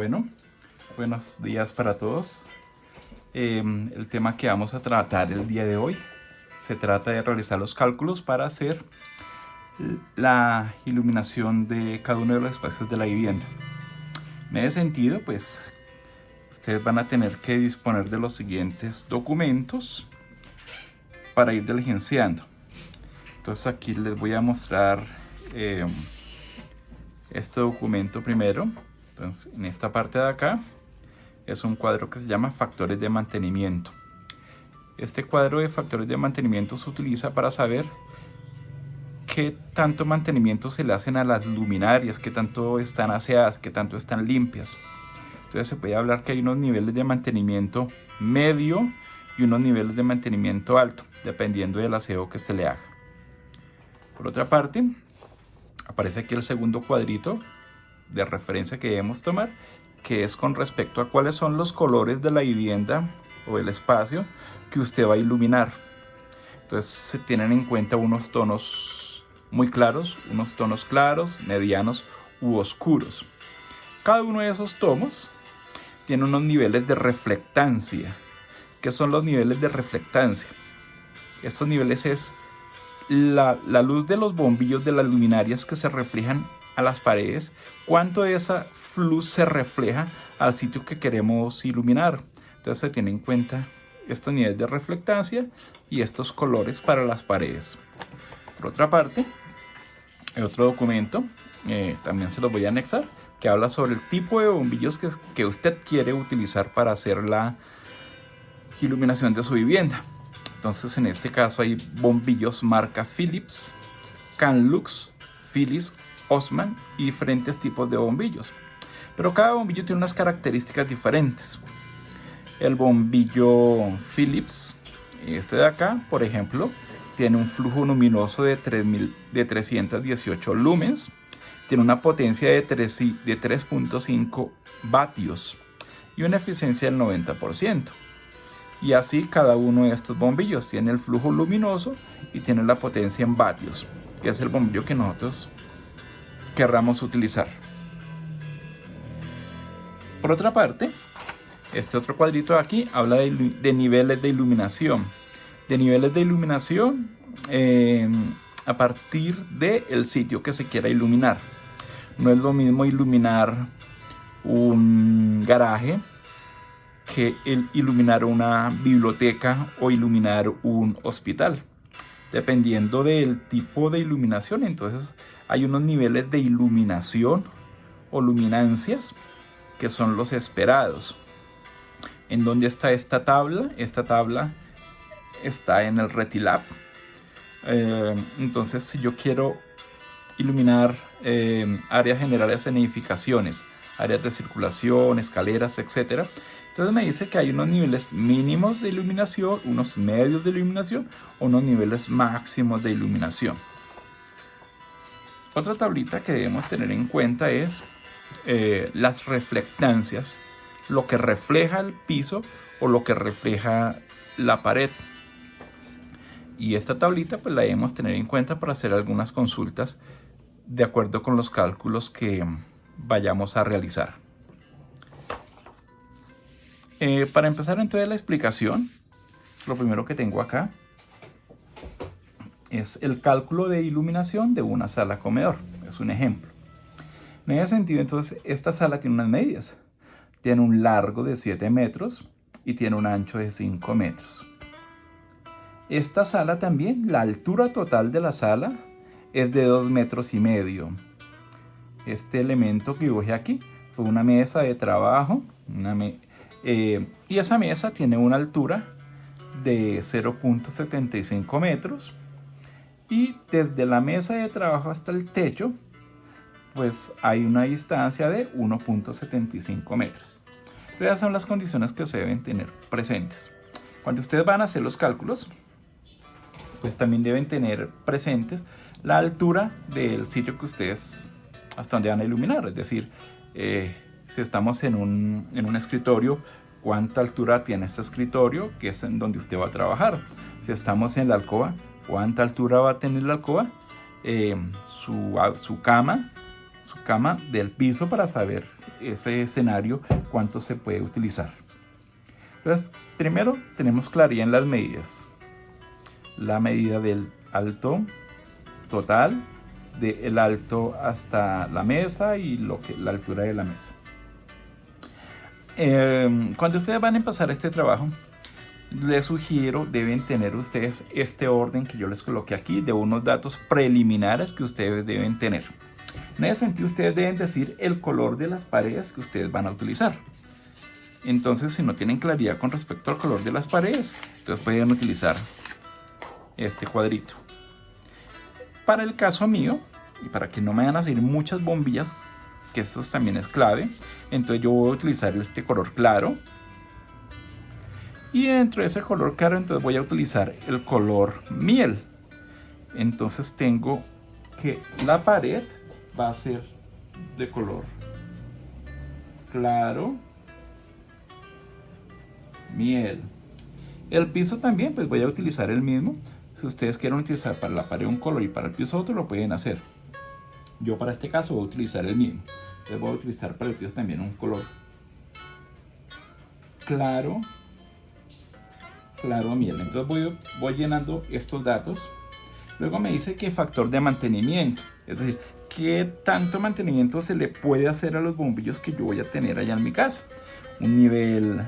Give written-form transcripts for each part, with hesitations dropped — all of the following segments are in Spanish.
Bueno, buenos días para todos. El tema que vamos a tratar el día de hoy se trata de realizar los cálculos para hacer la iluminación de cada uno de los espacios de la vivienda. En ese sentido, pues ustedes van a tener que disponer de los siguientes documentos para ir diligenciando. Entonces aquí les voy a mostrar este documento primero. Entonces, en esta parte de acá es un cuadro que se llama factores de mantenimiento. Este cuadro de factores de mantenimiento se utiliza para saber qué tanto mantenimiento se le hacen a las luminarias, qué tanto están aseadas, qué tanto están limpias. Entonces se puede hablar que hay unos niveles de mantenimiento medio y unos niveles de mantenimiento alto, dependiendo del aseo que se le haga. Por otra parte, aparece aquí el segundo cuadrito de referencia que debemos tomar, que es con respecto a cuáles son los colores de la vivienda o el espacio que usted va a iluminar. Entonces se tienen en cuenta unos tonos muy claros, unos tonos claros, medianos u oscuros. Cada uno de esos tonos tiene unos niveles de reflectancia. ¿Qué son los niveles de reflectancia? Estos niveles es la luz de los bombillos de las luminarias que se reflejan a las paredes, cuánto de esa luz se refleja al sitio que queremos iluminar. Entonces se tienen en cuenta estos niveles de reflectancia y estos colores para las paredes. Por otra parte, hay otro documento, también se los voy a anexar, que habla sobre el tipo de bombillos que usted quiere utilizar para hacer la iluminación de su vivienda. Entonces en este caso hay bombillos marca Philips, Canlux, Philips, Osman y diferentes tipos de bombillos. Pero cada bombillo tiene unas características diferentes. El bombillo Philips, este de acá, por ejemplo, tiene un flujo luminoso de 318 lumens, tiene una potencia de 3.5 vatios y una eficiencia del 90%. Y así cada uno de estos bombillos tiene el flujo luminoso y tiene la potencia en vatios, que es el bombillo que nosotros querramos utilizar. Por otra parte, este otro cuadrito de aquí habla de niveles de iluminación. De niveles de iluminación a partir del sitio que se quiera iluminar. No es lo mismo iluminar un garaje que iluminar una biblioteca o iluminar un hospital. Dependiendo del tipo de iluminación, entonces hay unos niveles de iluminación o luminancias que son los esperados. ¿En dónde está esta tabla? Esta tabla está en el Retilab. Entonces, si yo quiero iluminar áreas generales en edificaciones, áreas de circulación, escaleras, etc., entonces me dice que hay unos niveles mínimos de iluminación, unos medios de iluminación o unos niveles máximos de iluminación. Otra tablita que debemos tener en cuenta es las reflectancias, lo que refleja el piso o lo que refleja la pared. Y esta tablita pues la debemos tener en cuenta para hacer algunas consultas de acuerdo con los cálculos que vayamos a realizar. Para empezar entonces la explicación, lo primero que tengo acá es el cálculo de iluminación de una sala comedor. Es un ejemplo. En ese sentido, entonces, esta sala tiene unas medidas. Tiene un largo de 7 metros y tiene un ancho de 5 metros. Esta sala también, la altura total de la sala es de 2,5 metros. Este elemento que dibujé aquí fue una mesa de trabajo, y esa mesa tiene una altura de 0,75 metros y desde la mesa de trabajo hasta el techo pues hay una distancia de 1,75 metros. Pero esas son las condiciones que se deben tener presentes. Cuando ustedes van a hacer los cálculos, pues también deben tener presentes la altura del sitio que ustedes hasta donde van a iluminar. Es decir, si estamos en un escritorio, ¿cuánta altura tiene este escritorio? Que es en donde usted va a trabajar. Si estamos en la alcoba, ¿cuánta altura va a tener la alcoba? Su cama, su cama del piso para saber ese escenario cuánto se puede utilizar. Entonces, primero tenemos claridad en las medidas. La medida del alto total, del alto hasta la mesa y la altura de la mesa. Cuando ustedes van a empezar este trabajo, les sugiero, deben tener ustedes este orden que yo les coloqué aquí de unos datos preliminares que ustedes deben tener. En ese sentido, ustedes deben decir el color de las paredes que ustedes van a utilizar. Entonces, si no tienen claridad con respecto al color de las paredes, entonces pueden utilizar este cuadrito. Para el caso mío, y para que no me vayan a salir muchas bombillas, que esto también es clave, entonces yo voy a utilizar este color claro. Y dentro de ese color claro, entonces voy a utilizar el color miel. Entonces tengo que la pared va a ser de color claro, miel. El piso también, pues voy a utilizar el mismo. Si ustedes quieren utilizar para la pared un color y para el piso otro, lo pueden hacer. Yo para este caso voy a utilizar el mismo. Entonces voy a utilizar para el piso también un color claro, claro miel. Entonces voy llenando estos datos. Luego me dice que factor de mantenimiento, es decir, qué tanto mantenimiento se le puede hacer a los bombillos que yo voy a tener allá en mi casa. Un nivel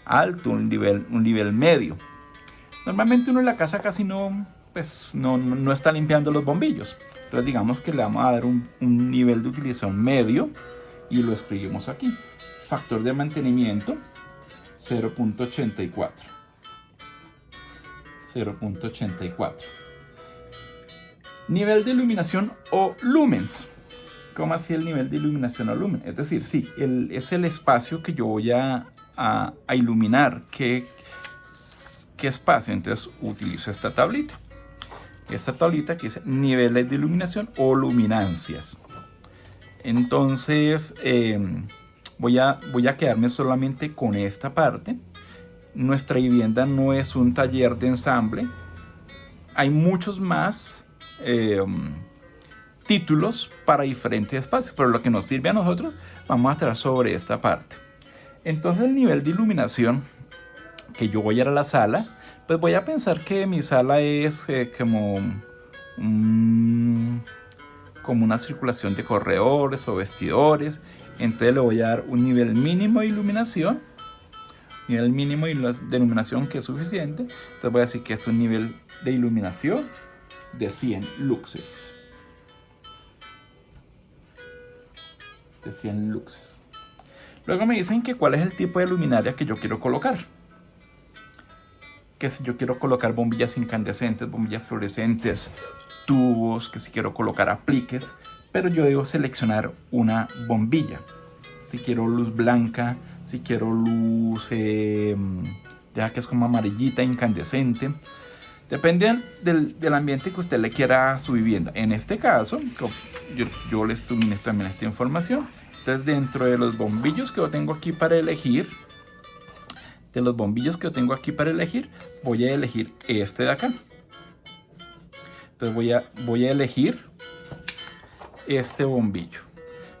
alto, un nivel medio. Normalmente uno en la casa casi no está limpiando los bombillos. Entonces digamos que le vamos a dar un nivel de utilización medio y lo escribimos aquí. Factor de mantenimiento 0.84. 0.84. Nivel de iluminación o lumens. ¿Cómo así el nivel de iluminación o lumen? Es decir, sí, es el espacio que yo voy a iluminar. ¿Qué espacio? Entonces utilizo esta tablita. Esta tablita que dice niveles de iluminación o luminancias. Entonces voy a quedarme solamente con esta parte. Nuestra vivienda no es un taller de ensamble. Hay muchos más títulos para diferentes espacios, pero lo que nos sirve a nosotros, vamos a estar sobre esta parte. Entonces el nivel de iluminación que yo voy a ir a la sala, pues voy a pensar que mi sala es como una circulación de corredores o vestidores. Entonces le voy a dar un nivel mínimo de iluminación, de iluminación que es suficiente. Entonces voy a decir que es un nivel de iluminación de 100 luxes. De 100 luxes. Luego me dicen que cuál es el tipo de luminaria que yo quiero colocar. Que si yo quiero colocar bombillas incandescentes, bombillas fluorescentes, tubos, que si quiero colocar apliques, pero yo debo seleccionar una bombilla. Si quiero luz blanca, si quiero luz ya que es como amarillita, incandescente. Depende del ambiente que usted le quiera a su vivienda. En este caso, yo les suministro también esta información. Entonces, dentro de los bombillos que yo tengo aquí para elegir, voy a elegir este de acá. Entonces voy a elegir este bombillo.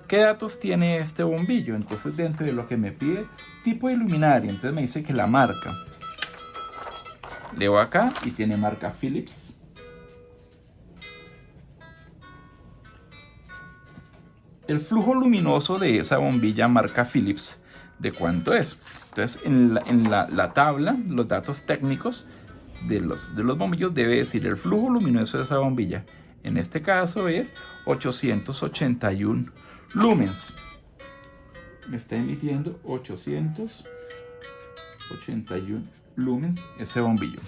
¿Qué datos tiene este bombillo? Entonces, dentro de lo que me pide, tipo de luminaria, entonces me dice que la marca. Leo acá y tiene marca Philips. El flujo luminoso de esa bombilla marca Philips, ¿de cuánto es? Entonces, en la tabla, los datos técnicos de los bombillos debe decir el flujo luminoso de esa bombilla. En este caso es 881 lumens. Me está emitiendo 881 lumens ese bombillo.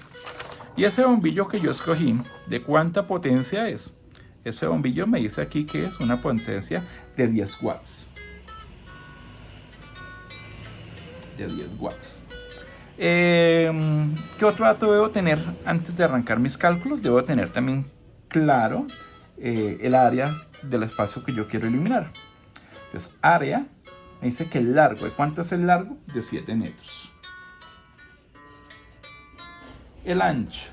Y ese bombillo que yo escogí, ¿de cuánta potencia es? Ese bombillo me dice aquí que es una potencia de 10 watts. De 10 watts. ¿Qué otro dato debo tener antes de arrancar mis cálculos? Debo tener también claro el área del espacio que yo quiero iluminar. Entonces, área, me dice que el largo. ¿De cuánto es el largo? De 7 metros. El ancho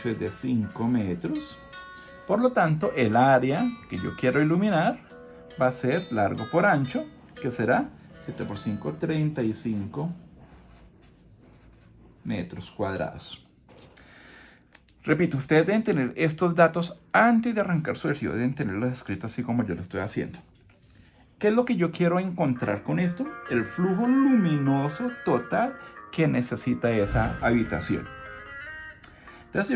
es de 5 metros. Por lo tanto, el área que yo quiero iluminar va a ser largo por ancho, que será 7 por 5, 35 metros cuadrados. Repito, ustedes deben tener estos datos antes de arrancar su ejercicio, deben tenerlos escritos así como yo lo estoy haciendo. ¿Qué es lo que yo quiero encontrar con esto? El flujo luminoso total que necesita esa habitación. Entonces, si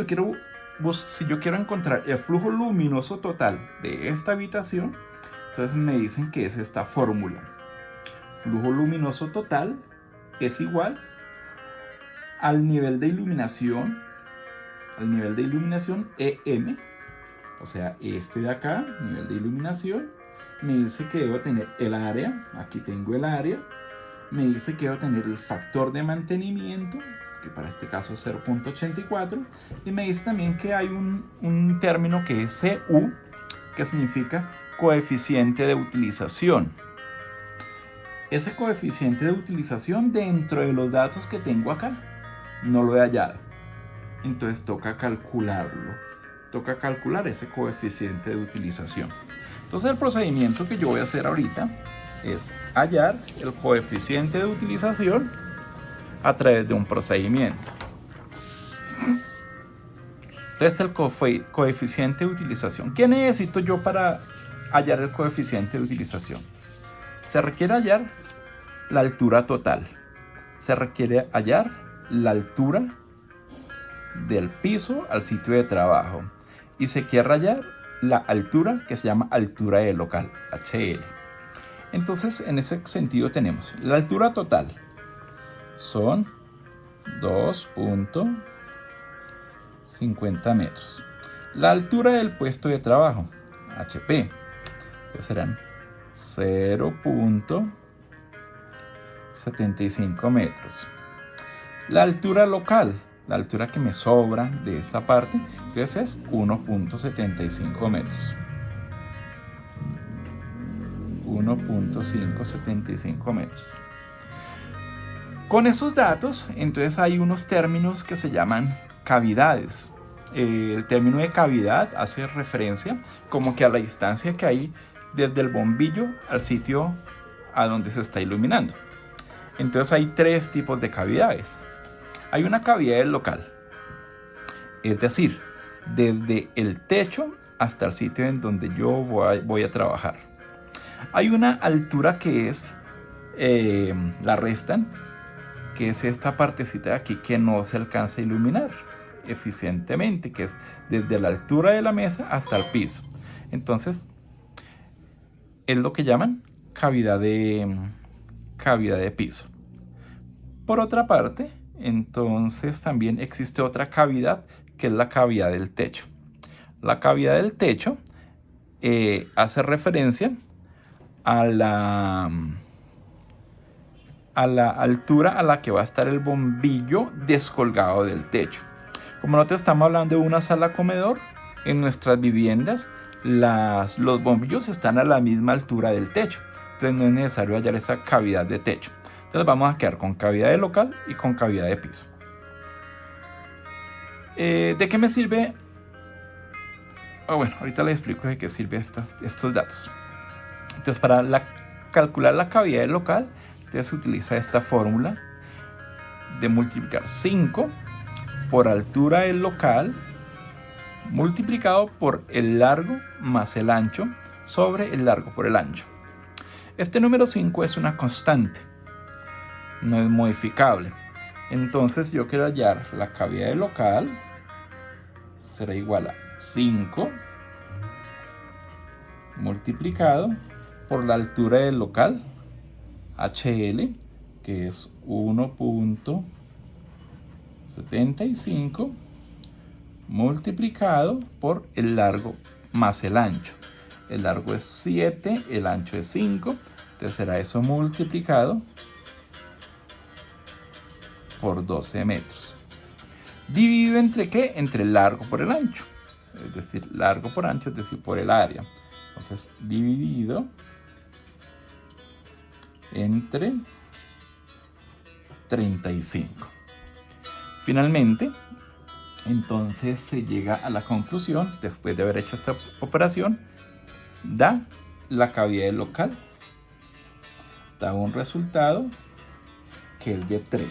yo quiero encontrar el flujo luminoso total de esta habitación, entonces me dicen que es esta fórmula. Flujo luminoso total es igual al nivel de iluminación, EM, o sea, este de acá, nivel de iluminación, me dice que debo tener el área, aquí tengo el área, me dice que debo tener el factor de mantenimiento, que para este caso es 0.84, y me dice también que hay un término que es CU, que significa coeficiente de utilización. Ese coeficiente de utilización, dentro de los datos que tengo acá, no lo he hallado. Entonces toca calcularlo. Toca calcular ese coeficiente de utilización. Entonces el procedimiento que yo voy a hacer ahorita es hallar el coeficiente de utilización a través de un procedimiento. Entonces el coeficiente de utilización. ¿Qué necesito yo para hallar el coeficiente de utilización? Se requiere hallar la altura total. Se requiere hallar la altura del piso al sitio de trabajo. Y se quiere hallar la altura que se llama altura del local, HL. Entonces, en ese sentido tenemos la altura total. Son 2.50 metros. La altura del puesto de trabajo, HP, que serán 0.75 metros. La altura local, la altura que me sobra de esta parte, entonces es 1.75 metros. 1.575 metros. Con esos datos, entonces hay unos términos que se llaman cavidades. El término de cavidad hace referencia como que a la distancia que hay desde el bombillo al sitio a donde se está iluminando. Entonces hay tres tipos de cavidades. Hay una cavidad local, es decir, desde el techo hasta el sitio en donde yo voy a trabajar. Hay una altura que es, la restan, que es esta partecita de aquí que no se alcanza a iluminar eficientemente, que es desde la altura de la mesa hasta el piso. Entonces, es lo que llaman cavidad de piso. Por otra parte, entonces también existe otra cavidad, que es la cavidad del techo. La cavidad del techo hace referencia a la altura a la que va a estar el bombillo descolgado del techo. Como nosotros estamos hablando de una sala comedor, en nuestras viviendas los bombillos están a la misma altura del techo. Entonces no es necesario hallar esa cavidad de techo. Entonces vamos a quedar con cavidad de local y con cavidad de piso. ¿De qué me sirve? Bueno, ahorita les explico de qué sirven estos datos. Entonces para calcular la cavidad del local, entonces se utiliza esta fórmula de multiplicar 5 por altura del local multiplicado por el largo más el ancho sobre el largo por el ancho. Este número 5 es una constante, no es modificable. Entonces yo quiero hallar la cavidad del local, será igual a 5 multiplicado por la altura del local, HL, que es 1.75 multiplicado por el largo más el ancho. El largo es 7, el ancho es 5, entonces será eso multiplicado por 12 metros. Dividido entre ¿qué? Entre el largo por el ancho. Es decir, largo por ancho, es decir, por el área. Entonces, dividido entre 35. Finalmente, entonces se llega a la conclusión, después de haber hecho esta operación, da la cavidad local da un resultado que es de 3.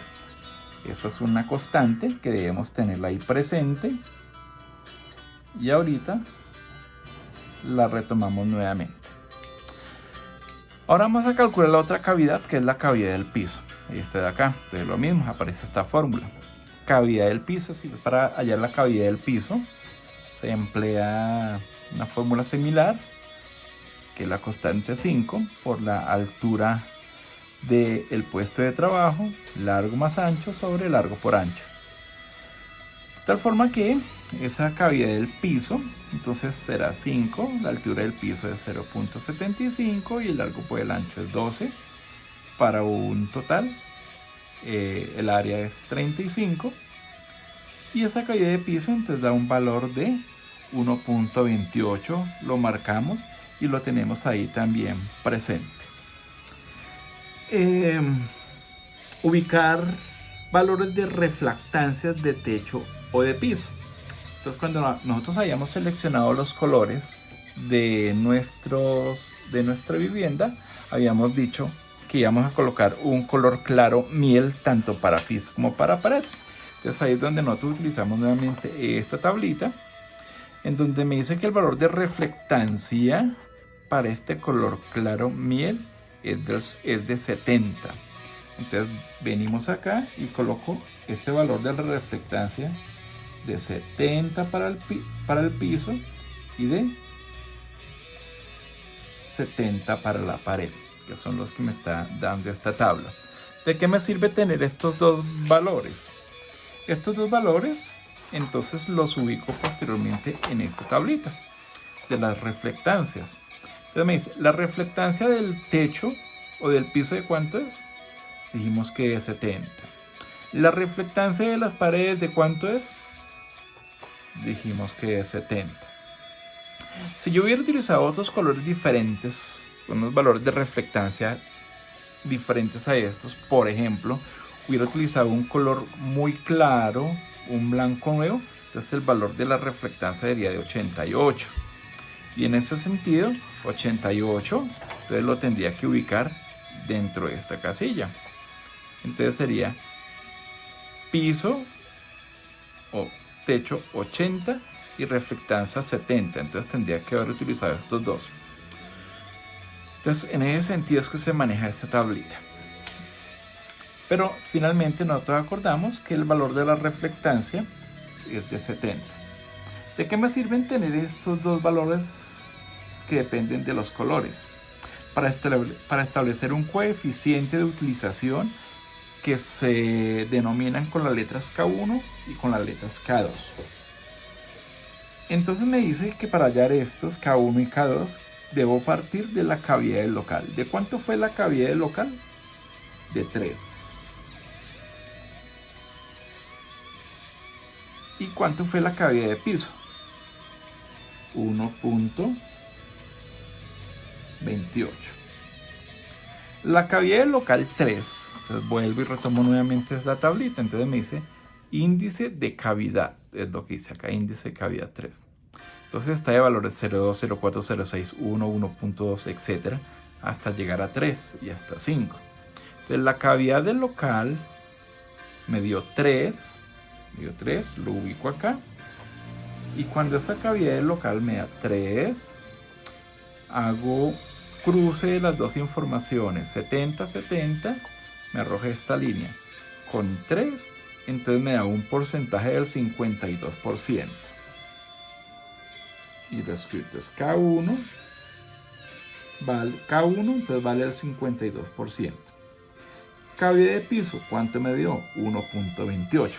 Esa es una constante que debemos tenerla ahí presente. Y ahorita la retomamos nuevamente. Ahora vamos a calcular la otra cavidad, que es la cavidad del piso. Esta de acá. Entonces lo mismo, aparece esta fórmula. Cavidad del piso, si es para hallar la cavidad del piso, se emplea una fórmula similar, que es la constante 5 por la altura del puesto de trabajo, largo más ancho sobre largo por ancho. De tal forma que esa cavidad del piso entonces será 5, la altura del piso es 0.75 y el largo por el ancho es 12, para un total el área es 35, y esa cavidad de piso entonces da un valor de 1.28, lo marcamos y lo tenemos ahí también presente. Ubicar valores de refractancias de techo o de piso. Entonces, cuando nosotros hayamos seleccionado los colores de nuestra vivienda, habíamos dicho que íbamos a colocar un color claro miel tanto para piso como para pared. Entonces ahí es donde nosotros utilizamos nuevamente esta tablita, en donde me dice que el valor de reflectancia para este color claro miel es de 70. Entonces venimos acá y coloco este valor de reflectancia de 70 para el piso y de 70 para la pared, que son los que me está dando esta tabla. ¿De qué me sirve tener estos dos valores? Estos dos valores entonces los ubico posteriormente en esta tablita de las reflectancias. Entonces me dice, la reflectancia del techo o del piso, ¿de cuánto es? Dijimos que es 70. La reflectancia de las paredes, ¿de cuánto es? Dijimos que es 70. Si yo hubiera utilizado otros colores diferentes, unos valores de reflectancia diferentes a estos, por ejemplo, hubiera utilizado un color muy claro, un blanco nuevo, entonces el valor de la reflectancia sería de 88. Y en ese sentido, 88, entonces lo tendría que ubicar dentro de esta casilla. Entonces sería piso o techo 80 y reflectancia 70. Entonces tendría que haber utilizado estos dos. Entonces en ese sentido es que se maneja esta tablita. Pero finalmente nosotros acordamos que el valor de la reflectancia es de 70. ¿De qué me sirven tener estos dos valores que dependen de los colores? Para establecer un coeficiente de utilización que se denominan con las letras K1 y con las letras K2. Entonces me dice que para hallar estos K1 y K2 debo partir de la cavidad del local. ¿De cuánto fue la cavidad del local? De 3. ¿Y cuánto fue la cavidad de piso? 1.28. La cavidad del local 3. Entonces vuelvo y retomo nuevamente la tablita. Entonces me dice índice de cavidad. Es lo que dice acá, índice de cavidad 3. Entonces está de valores 0.2, 0.4, 0.6, 1, 1.2, etc. hasta llegar a 3 y hasta 5. Entonces la cavidad del local me dio 3. Lo ubico acá. Y cuando esa cavidad del local me da 3, hago cruce de las dos informaciones, 70, 70, me arroja esta línea con 3, entonces me da un porcentaje del 52%. Y lo escrito es K1, entonces vale el 52%. Cavidad de piso, ¿cuánto me dio? 1.28.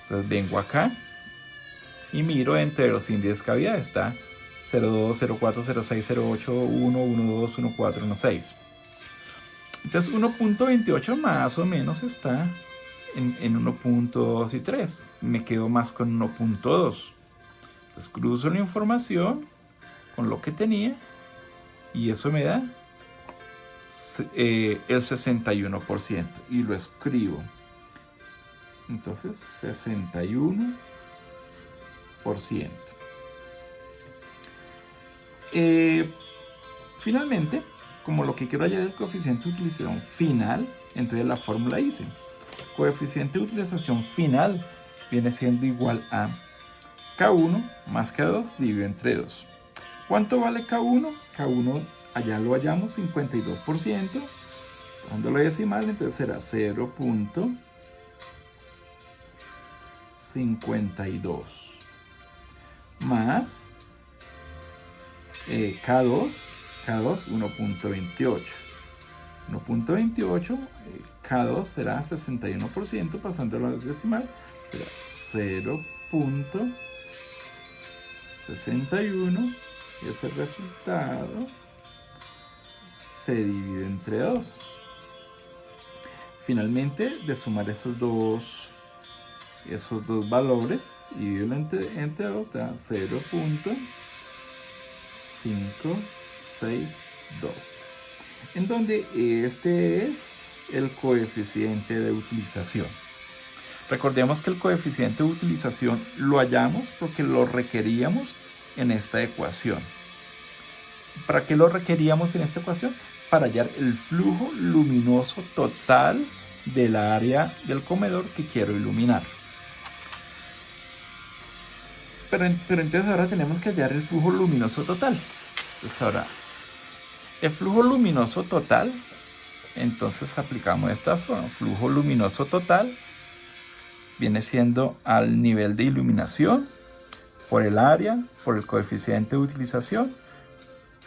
Entonces vengo acá y miro entre los índices de cavidad. Está 0.2, 0.4, 0.6, 0.8, 1, 1.2, 1.4, 1.6. Entonces 1.28 más o menos está en 1.2 y 3. Me quedo más con 1.2. Entonces cruzo la información con lo que tenía y eso me da el 61% y lo escribo. Entonces 61%. Finalmente, como lo que quiero hallar es el coeficiente de utilización final, entonces la fórmula dice, coeficiente de utilización final viene siendo igual a K1 más K2 dividido entre 2. ¿Cuánto vale K1? K1 allá lo hallamos 52%, dándolo decimal, entonces será 0.52 más K2 1.28. 1.28, K2 será 61%, pasándolo a decimal, será 0.61 y ese resultado se divide entre 2. Finalmente, de sumar esos dos valores y dividirlo entre 2 da 0.562, en donde este es el coeficiente de utilización. Recordemos que el coeficiente de utilización lo hallamos porque lo requeríamos en esta ecuación. ¿Para qué lo requeríamos en esta ecuación? Para hallar el flujo luminoso total del área del comedor que quiero iluminar. Pero entonces ahora tenemos que hallar el flujo luminoso total. Entonces ahora, el flujo luminoso total, entonces aplicamos esta forma. Flujo luminoso total viene siendo al nivel de iluminación, por el área, por el coeficiente de utilización,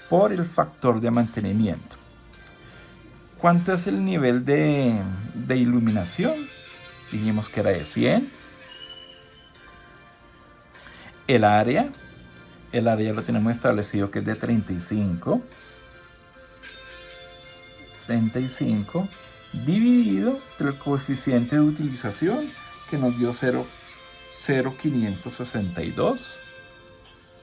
por el factor de mantenimiento. ¿Cuánto es el nivel de iluminación? Dijimos que era de 100. El área lo tenemos establecido que es de 35. 35 dividido entre el coeficiente de utilización que nos dio 0.562.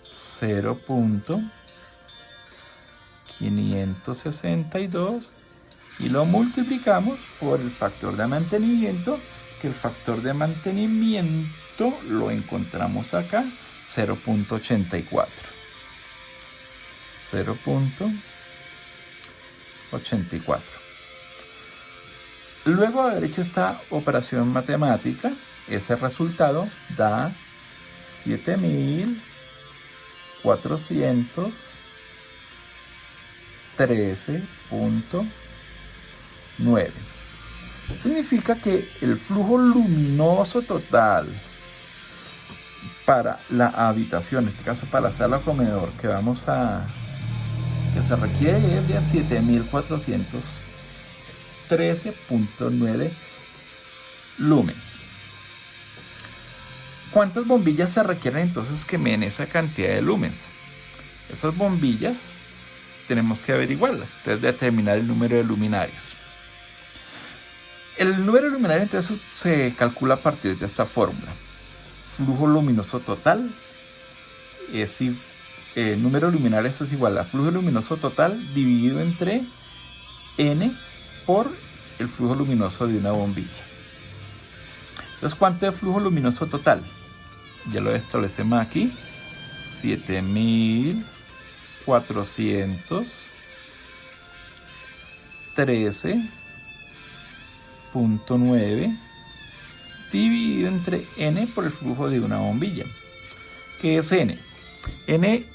0.562 y lo multiplicamos por el factor de mantenimiento, que el factor de mantenimiento lo encontramos acá, 0.84. 0.84. Luego de haber hecho esta operación matemática, ese resultado da 7.413.9. Significa que el flujo luminoso total para la habitación, en este caso para la sala comedor, que se requiere es de 7.413.9 lumens. ¿Cuántas bombillas se requieren entonces que me den esa cantidad de lumens? Esas bombillas tenemos que averiguarlas, entonces determinar el número de luminarias. El número de luminarias entonces se calcula a partir de esta fórmula. Flujo luminoso total es el número de luminarias es igual a flujo luminoso total dividido entre n por el flujo luminoso de una bombilla. Entonces, ¿cuánto es flujo luminoso total? Ya lo establecemos aquí, 7.413.9 dividido entre n por el flujo de una bombilla. ¿Qué es n? N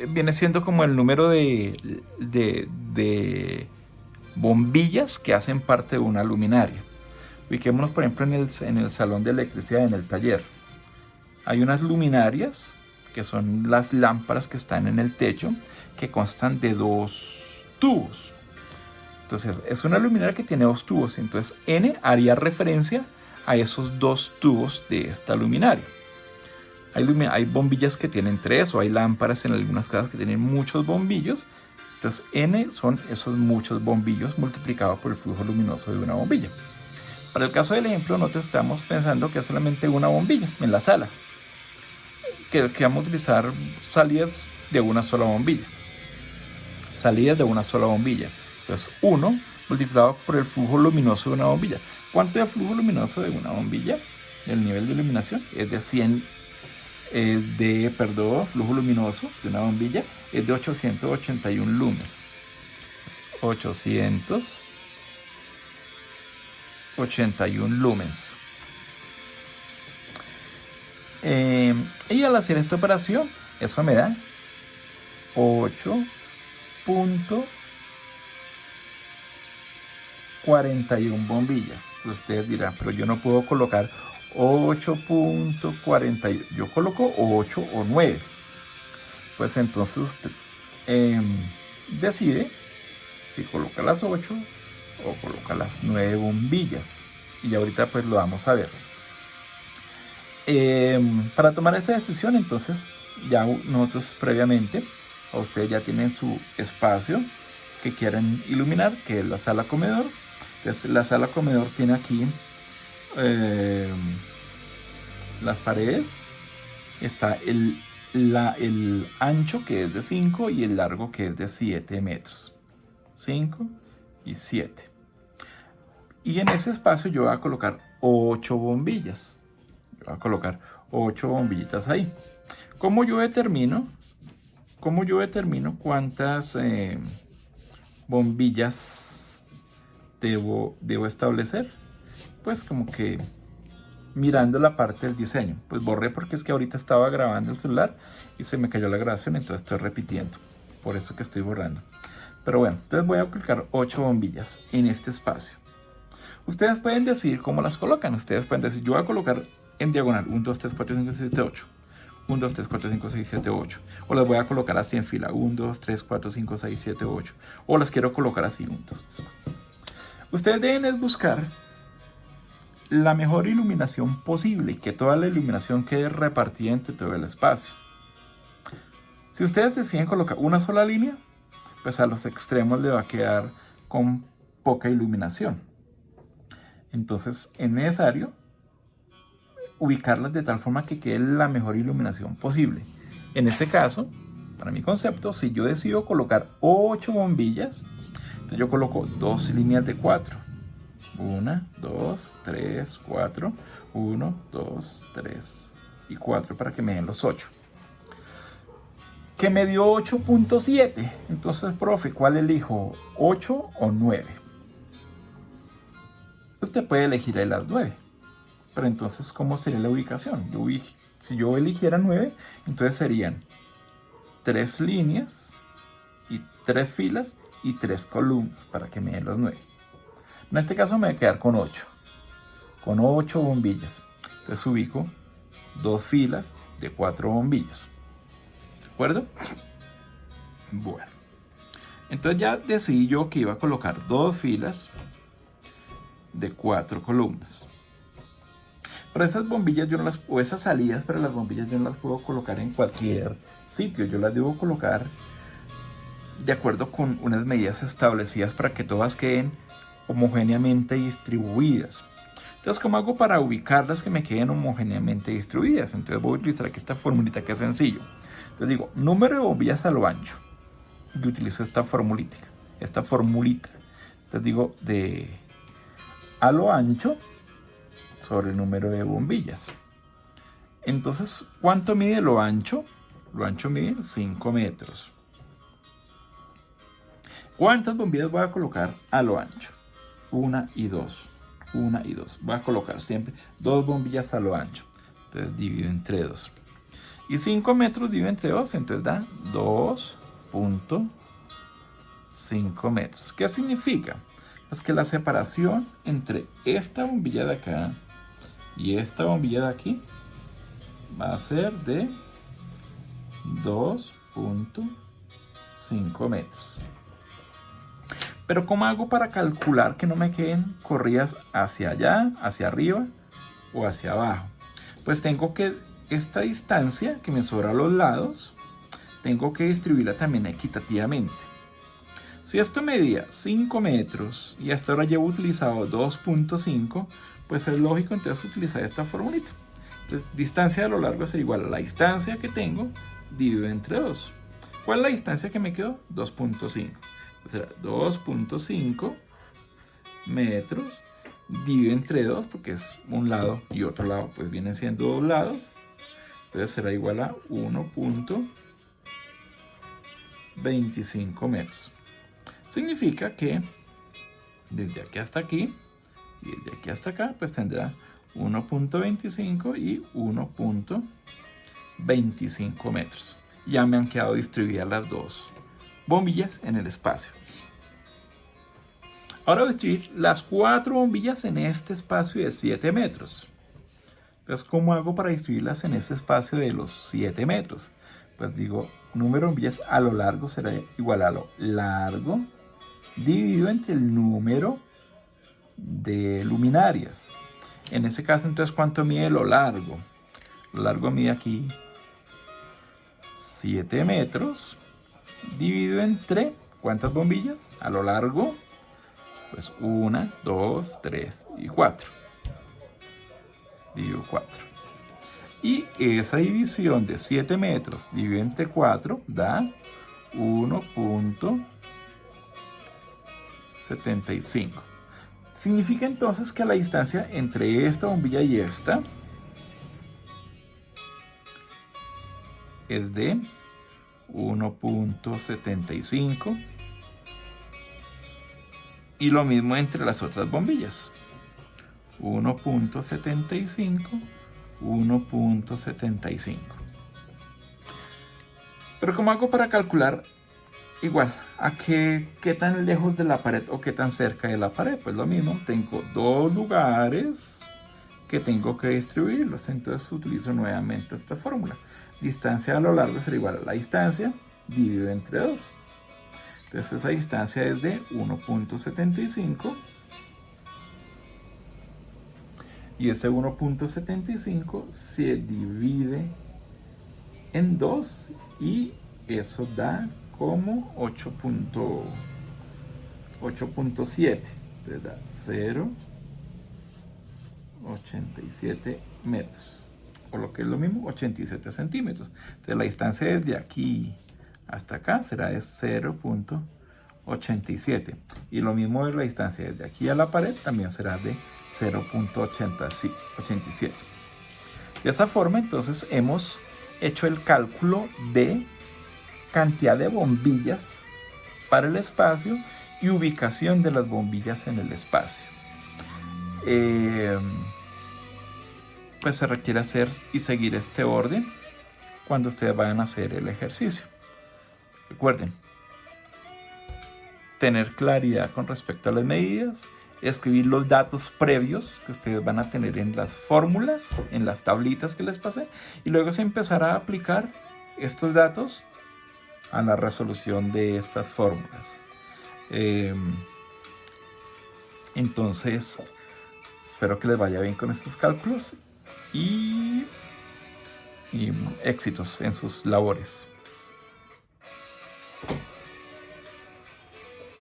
viene siendo como el número de bombillas que hacen parte de una luminaria. Ubiquémonos, por ejemplo, en el salón de electricidad, en el taller. Hay unas luminarias, que son las lámparas que están en el techo, que constan de 2 tubos. Entonces, es una luminaria que tiene 2 tubos. Entonces, N haría referencia a esos 2 tubos de esta luminaria. Hay bombillas que tienen 3, o hay lámparas en algunas casas que tienen muchos bombillos. Entonces, N son esos muchos bombillos multiplicados por el flujo luminoso de una bombilla. Para el caso del ejemplo, nosotros estamos pensando que es solamente una bombilla en la sala, que vamos a utilizar salidas de una sola bombilla. Entonces, 1 multiplicado por el flujo luminoso de una bombilla. ¿Cuánto es el flujo luminoso de una bombilla? El nivel de iluminación es de 100 es de, perdón, flujo luminoso de una bombilla es de 881 lumens. 881 lumens. Y al hacer esta operación, eso me da 8.41 bombillas. Ustedes dirán, pero yo no puedo colocar 8.41. Yo coloco 8 o 9. Pues entonces usted decide si coloca las 8 o coloca las 9 bombillas. Y ahorita pues lo vamos a ver. Para tomar esa decisión, entonces ya nosotros previamente, o ustedes ya tienen su espacio que quieren iluminar, que es la sala comedor. Entonces la sala comedor tiene aquí las paredes, está el ancho que es de 5 y el largo que es de 7 metros. 5 y 7. Y en ese espacio yo voy a colocar 8 bombillas. Yo voy a colocar 8 bombillitas ahí. ¿Cómo yo determino cuántas bombillas debo establecer? Pues como que mirando la parte del diseño. Pues borré porque es que ahorita estaba grabando el celular y se me cayó la grabación, entonces estoy repitiendo. Por eso que estoy borrando. Pero bueno, entonces voy a colocar 8 bombillas en este espacio. Ustedes pueden decidir cómo las colocan. Ustedes pueden decir, yo voy a colocar en diagonal 1, 2, 3, 4, 5, 6, 7, 8. 1, 2, 3, 4, 5, 6, 7, 8. O las voy a colocar así en fila. 1, 2, 3, 4, 5, 6, 7, 8. O las quiero colocar así. 1, 2, 3, 4. Ustedes deben buscar la mejor iluminación posible y que toda la iluminación quede repartida entre todo el espacio. Si ustedes deciden colocar una sola línea, pues a los extremos le va a quedar con poca iluminación. Entonces es necesario ubicarlas de tal forma que quede la mejor iluminación posible. En este caso, para mi concepto, si yo decido colocar 8 bombillas, entonces yo coloco 2 líneas de 4. 1, 2, 3, 4. 1, 2, 3 y 4 para que me den los 8. Que me dio 8.7. Entonces, profe, ¿cuál elijo? ¿8 o 9? Usted puede elegir ahí las 9. Pero entonces, ¿cómo sería la ubicación? Si yo eligiera 9, entonces serían 3 líneas y 3 filas y 3 columnas para que me den los 9. En este caso me voy a quedar con 8. Con 8 bombillas. Entonces ubico 2 filas de 4 bombillas. ¿De acuerdo? Bueno. Entonces ya decidí yo que iba a colocar 2 filas de 4 columnas. Pero esas bombillas yo no las, o esas salidas para las bombillas yo no las puedo colocar en cualquier sitio. Yo las debo colocar de acuerdo con unas medidas establecidas para que todas queden homogéneamente distribuidas. Entonces, ¿cómo hago para ubicarlas que me queden homogéneamente distribuidas? Entonces voy a utilizar aquí esta formulita que es sencillo. Entonces digo, número de bombillas a lo ancho. Y utilizo esta formulita. Entonces digo, de a lo ancho sobre el número de bombillas. Entonces, ¿cuánto mide lo ancho? Lo ancho mide 5 metros. ¿Cuántas bombillas voy a colocar a lo ancho? 1 y 2. 1 y 2. Voy a colocar siempre 2 bombillas a lo ancho. Entonces divido entre 2. Y 5 metros divido entre 2. Entonces da 2.5 metros. ¿Qué significa? Pues que la separación entre esta bombilla de acá y esta bombilla de aquí va a ser de 2.5 metros. Pero ¿cómo hago para calcular que no me queden corridas hacia allá, hacia arriba o hacia abajo? Pues tengo que, esta distancia que me sobra a los lados, tengo que distribuirla también equitativamente. Si esto medía 5 metros y hasta ahora llevo utilizado 2.5, pues es lógico entonces utilizar esta formulita. Entonces, distancia a lo largo será igual a la distancia que tengo dividido entre 2. ¿Cuál es la distancia que me quedó? 2.5. Será 2.5 metros dividido entre 2, porque es un lado y otro lado, pues vienen siendo 2 lados. Entonces será igual a 1.25 metros. Significa que desde aquí hasta aquí y desde aquí hasta acá, pues tendrá 1.25 y 1.25 metros. Ya me han quedado distribuidas las dos bombillas en el espacio. Ahora voy a distribuir las 4 bombillas en este espacio de 7 metros. Entonces, ¿cómo hago para distribuirlas en este espacio de los 7 metros? Pues digo, número de bombillas a lo largo será igual a lo largo dividido entre el número de luminarias. En ese caso, entonces, ¿cuánto mide lo largo? Lo largo mide aquí 7 metros dividido entre, ¿cuántas bombillas? A lo largo, pues 1, 2, 3 y 4. Divido 4. Y esa división de 7 metros dividido entre 4 da 1.75. Significa entonces que la distancia entre esta bombilla y esta es de 1.75 y lo mismo entre las otras bombillas. 1.75, 1.75. Pero ¿cómo hago para calcular igual a qué tan lejos de la pared o qué tan cerca de la pared? Pues lo mismo, tengo dos lugares que tengo que distribuirlos, entonces utilizo nuevamente esta fórmula. Distancia a lo largo será igual a la distancia dividido entre 2. Entonces esa distancia es de 1.75 y ese 1.75 se divide en 2 y eso da como 8.7. Entonces da 0.87 metros, o lo que es lo mismo, 87 centímetros. Entonces la distancia desde aquí hasta acá será de 0.87. Y lo mismo de la distancia desde aquí a la pared también será de 0.87. De esa forma, entonces, hemos hecho el cálculo de cantidad de bombillas para el espacio y ubicación de las bombillas en el espacio. Pues se requiere hacer y seguir este orden cuando ustedes vayan a hacer el ejercicio. Recuerden, tener claridad con respecto a las medidas, escribir los datos previos que ustedes van a tener en las fórmulas, en las tablitas que les pasé, y luego se empezará a aplicar estos datos a la resolución de estas fórmulas. Entonces, espero que les vaya bien con estos cálculos y éxitos en sus labores.